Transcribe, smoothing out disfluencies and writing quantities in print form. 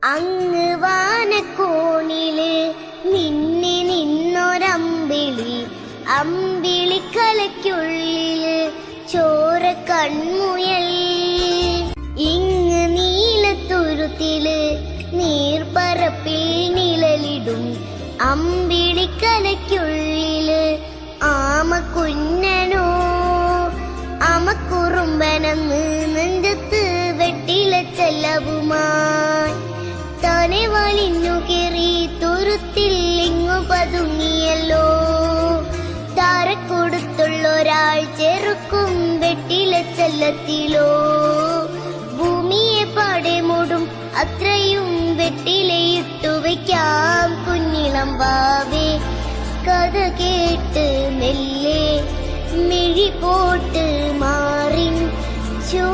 അങ്ങ് വാനക്കോണില് നിന്നെ നിന്നൊരമ്പിളി, അമ്പിളിക്കലയ്ക്കുള്ളില് ചോര കൺമുയൽ. ഇങ്ങ് നീലത്തുരുത്തില് നീർപ്പരപ്പിൽ നിഴലിടും അമ്പിളിക്കലയ്ക്കുള്ളില് ആമക്കുഞ്ഞനോ. അമക്കുറുമ്പനന്ന് നെഞ്ചത്ത് വെട്ടില ചെല്ലവുമായി താനെ വലിഞ്ഞു കയറി തുരുത്തിൽ ഇങ്ങു പതുങ്ങിയല്ലോ. താരക്കൊടുത്തുള്ളൊരാൾ ചെറുക്കും വെട്ടില ചെല്ലത്തിലോ. ഭൂമിയെ പാടെ മൂടും അത്രയും വെട്ടിലയിട്ടു വയ്ക്കാം കുഞ്ഞിളം വാവേ. കഥ കേട്ട് മെല്ലെ മിഴി പോട്ട് മാറിൻ ചോ